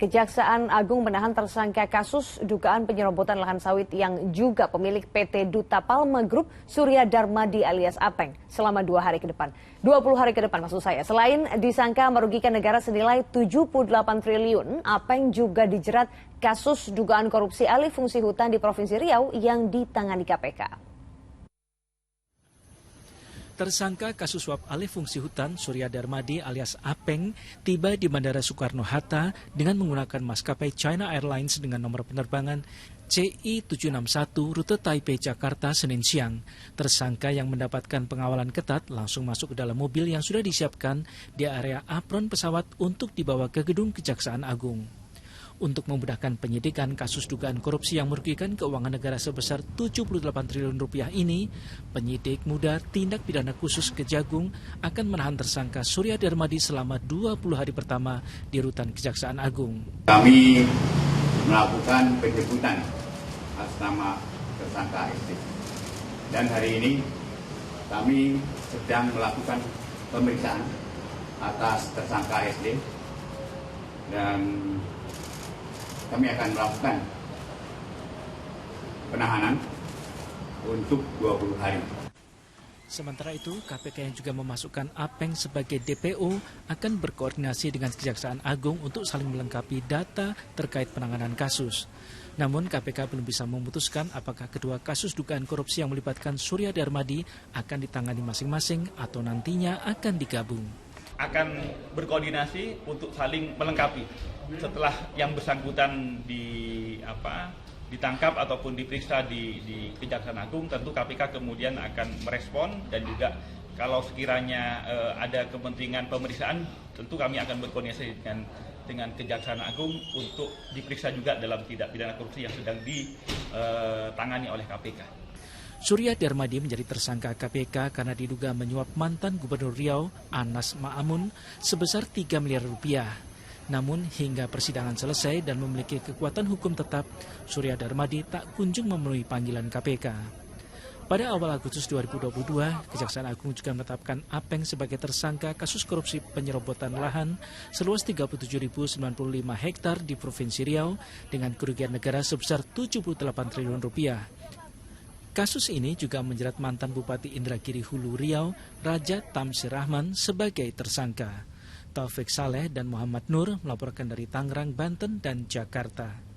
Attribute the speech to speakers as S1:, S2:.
S1: Kejaksaan Agung menahan tersangka kasus dugaan penyerobotan lahan sawit yang juga pemilik PT Duta Palma Group, Surya Darmadi alias Apeng, selama 2 hari ke depan. 20 hari ke depan maksud saya. Selain disangka merugikan negara senilai 78 triliun, Apeng juga dijerat kasus dugaan korupsi alih fungsi hutan di Provinsi Riau yang ditangani KPK.
S2: Tersangka kasus suap alih fungsi hutan Surya Darmadi alias Apeng tiba di Bandara Soekarno-Hatta dengan menggunakan maskapai China Airlines dengan nomor penerbangan CI761 rute Taipei Jakarta Senin siang. Tersangka yang mendapatkan pengawalan ketat langsung masuk ke dalam mobil yang sudah disiapkan di area apron pesawat untuk dibawa ke gedung Kejaksaan Agung. Untuk memudahkan penyidikan kasus dugaan korupsi yang merugikan keuangan negara sebesar 78 triliun rupiah ini, penyidik muda tindak pidana khusus Kejagung akan menahan tersangka Surya Darmadi selama 20 hari pertama di rutan Kejaksaan Agung.
S3: Kami melakukan penjemputan atas nama tersangka SD. Dan hari ini kami sedang melakukan pemeriksaan atas tersangka SD. Dan kami akan melakukan penahanan untuk 20 hari.
S2: Sementara itu, KPK yang juga memasukkan Apeng sebagai DPO akan berkoordinasi dengan Kejaksaan Agung untuk saling melengkapi data terkait penanganan kasus. Namun KPK belum bisa memutuskan apakah kedua kasus dugaan korupsi yang melibatkan Surya Darmadi akan ditangani masing-masing atau nantinya akan digabung.
S4: Akan berkoordinasi untuk saling melengkapi. Setelah yang bersangkutan ditangkap ataupun diperiksa di Kejaksaan Agung, tentu KPK kemudian akan merespon dan juga kalau sekiranya ada kepentingan pemeriksaan, tentu kami akan berkoordinasi dengan Kejaksaan Agung untuk diperiksa juga dalam tindak pidana korupsi yang sedang ditangani oleh KPK.
S2: Surya Darmadi menjadi tersangka KPK karena diduga menyuap mantan Gubernur Riau, Anas Ma'amun, sebesar 3 miliar rupiah. Namun hingga persidangan selesai dan memiliki kekuatan hukum tetap, Surya Darmadi tak kunjung memenuhi panggilan KPK. Pada awal Agustus 2022, Kejaksaan Agung juga menetapkan Apeng sebagai tersangka kasus korupsi penyerobotan lahan seluas 37.095 hektar di Provinsi Riau dengan kerugian negara sebesar 78 triliun rupiah. Kasus ini juga menjerat mantan Bupati Indragiri Hulu Riau, Raja Tamsir Rahman sebagai tersangka. Taufik Saleh dan Muhammad Nur melaporkan dari Tangerang, Banten, dan Jakarta.